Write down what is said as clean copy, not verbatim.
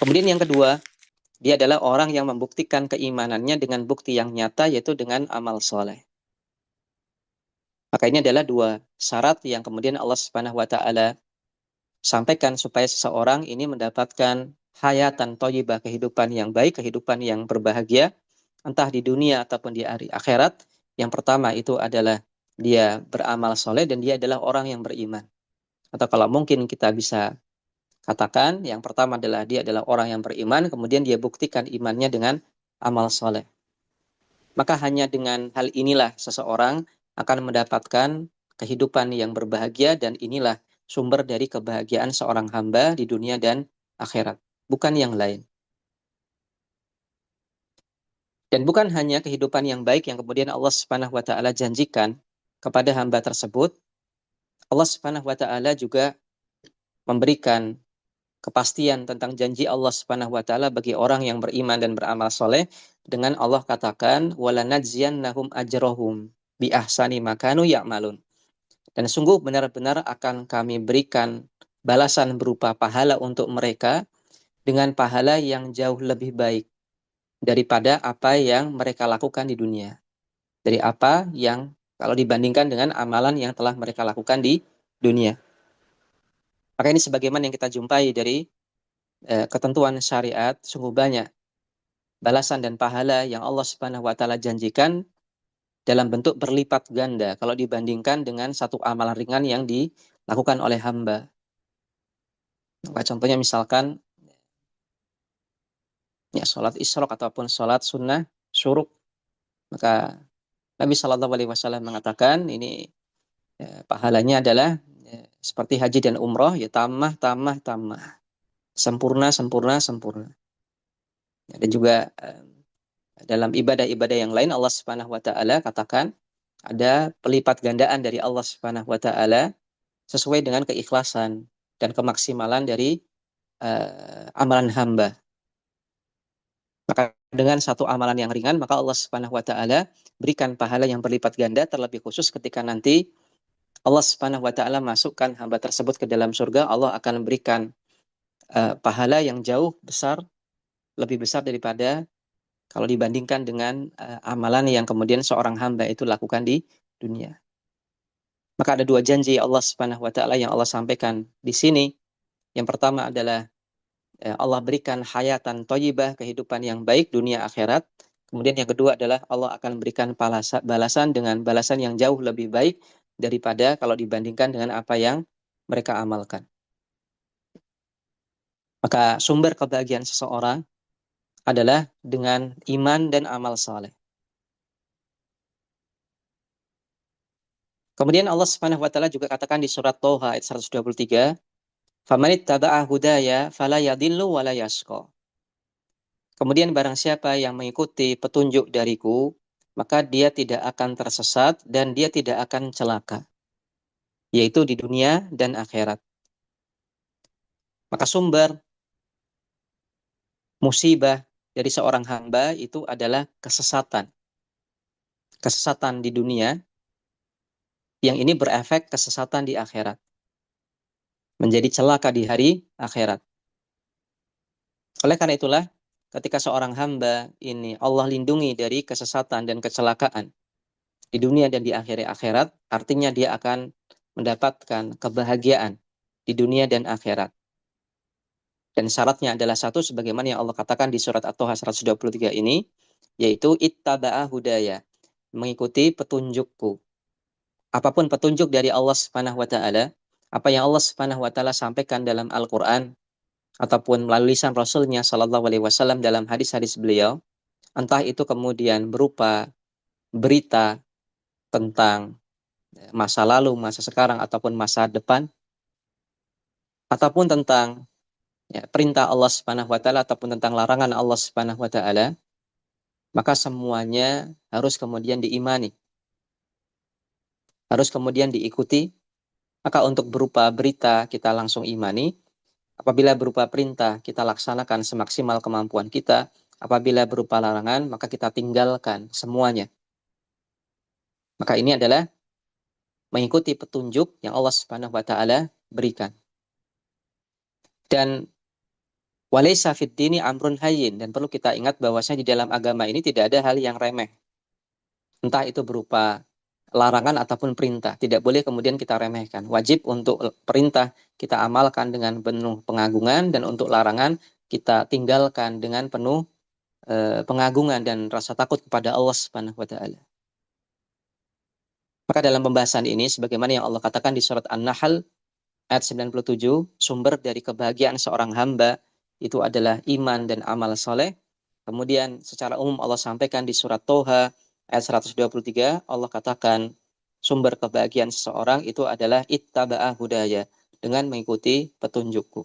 Kemudian yang kedua, dia adalah orang yang membuktikan keimanannya dengan bukti yang nyata, yaitu dengan amal soleh. Maka ini adalah dua syarat yang kemudian Allah Subhanahu wa taala sampaikan supaya seseorang ini mendapatkan hayatan thayyibah, kehidupan yang baik, kehidupan yang berbahagia, entah di dunia ataupun di hari akhirat. Yang pertama itu adalah dia beramal soleh dan dia adalah orang yang beriman. Atau kalau mungkin kita bisa katakan, yang pertama adalah dia adalah orang yang beriman, kemudian dia buktikan imannya dengan amal soleh. Maka hanya dengan hal inilah seseorang akan mendapatkan kehidupan yang berbahagia, dan inilah sumber dari kebahagiaan seorang hamba di dunia dan akhirat, bukan yang lain. Dan bukan hanya kehidupan yang baik yang kemudian Allah Subhanahu wa taala janjikan kepada hamba tersebut, Allah Subhanahu wa taala juga memberikan kepastian tentang janji Allah Subhanahu wa taala bagi orang yang beriman dan beramal soleh, dengan Allah katakan walanajziyannahum ajrohum bi ahsani makanu ya'malun. Dan sungguh benar-benar akan kami berikan balasan berupa pahala untuk mereka dengan pahala yang jauh lebih baik daripada apa yang mereka lakukan di dunia. Dari apa yang kalau dibandingkan dengan amalan yang telah mereka lakukan di dunia. Maka ini sebagaimana yang kita jumpai dari ketentuan syariat, sungguh banyak balasan dan pahala yang Allah Subhanahu wa taala janjikan dalam bentuk berlipat ganda kalau dibandingkan dengan satu amalan ringan yang dilakukan oleh hamba. Maka contohnya misalkan ya sholat isyraq ataupun sholat sunnah syuruk, maka Nabi Shallallahu Alaihi Wasallam mengatakan ini pahalanya adalah seperti haji dan umroh, ya tamah tamah tamah, sempurna sempurna sempurna. Dan juga dalam ibadah-ibadah yang lain Allah Subhanahu wa taala katakan ada pelipat gandaan dari Allah Subhanahu wa taala sesuai dengan keikhlasan dan kemaksimalan dari amalan hamba. Maka dengan satu amalan yang ringan, maka Allah Subhanahu wa taala berikan pahala yang berlipat ganda, terlebih khusus ketika nanti Allah Subhanahu wa taala masukkan hamba tersebut ke dalam surga, Allah akan berikan pahala yang jauh besar, lebih besar daripada kalau dibandingkan dengan amalan yang kemudian seorang hamba itu lakukan di dunia. Maka ada dua janji Allah Subhanahu wa taala yang Allah sampaikan di sini. Yang pertama adalah Allah berikan hayatan thayyibah, kehidupan yang baik dunia akhirat. Kemudian yang kedua adalah Allah akan berikan balasan dengan balasan yang jauh lebih baik daripada kalau dibandingkan dengan apa yang mereka amalkan. Maka sumber kebahagiaan seseorang adalah dengan iman dan amal saleh. Kemudian Allah Subhanahu wa taala juga katakan di surat Thaha ayat 123, "Famanittaba'a hudaya fala yadhillu wa la yashqa." Kemudian barang siapa yang mengikuti petunjuk dariku, maka dia tidak akan tersesat dan dia tidak akan celaka, yaitu di dunia dan akhirat. Maka sumber musibah dari seorang hamba itu adalah kesesatan. Kesesatan di dunia yang ini berefek kesesatan di akhirat. Menjadi celaka di hari akhirat. Oleh karena itulah, ketika seorang hamba ini Allah lindungi dari kesesatan dan kecelakaan di dunia dan di akhirat, artinya dia akan mendapatkan kebahagiaan di dunia dan akhirat. Dan syaratnya adalah satu, sebagaimana yang Allah katakan di surat At-Thaha 123 ini, yaitu ittaba'a hudaya, mengikuti petunjukku. Apapun petunjuk dari Allah Subhanahu wa taala, apa yang Allah Subhanahu wa taala sampaikan dalam Al-Qur'an ataupun melalui lisan Rasulnya Shallallahu alaihi wasallam dalam hadis-hadis beliau, entah itu kemudian berupa berita tentang masa lalu, masa sekarang ataupun masa depan, ataupun tentang perintah Allah Subhanahu wa taala ataupun tentang larangan Allah Subhanahu wa taala, maka semuanya harus kemudian diimani. Harus kemudian diikuti. Maka untuk berupa berita kita langsung imani, apabila berupa perintah kita laksanakan semaksimal kemampuan kita, apabila berupa larangan maka kita tinggalkan semuanya. Maka ini adalah mengikuti petunjuk yang Allah Subhanahu wa taala berikan. Dan Walaysa fid dini amrun hayyin, dan perlu kita ingat bahwasanya di dalam agama ini tidak ada hal yang remeh. Entah itu berupa larangan ataupun perintah. Tidak boleh kemudian kita remehkan. Wajib untuk perintah kita amalkan dengan penuh pengagungan, dan untuk larangan kita tinggalkan dengan penuh pengagungan dan rasa takut kepada Allah Subhanahu wa taala. Maka dalam pembahasan ini, sebagaimana yang Allah katakan di surat An-Nahl ayat 97, sumber dari kebahagiaan seorang hamba itu adalah iman dan amal soleh. Kemudian secara umum Allah sampaikan di surat Toha ayat 123, Allah katakan sumber kebahagiaan seseorang itu adalah ittaba'a hudaya, dengan mengikuti petunjukku.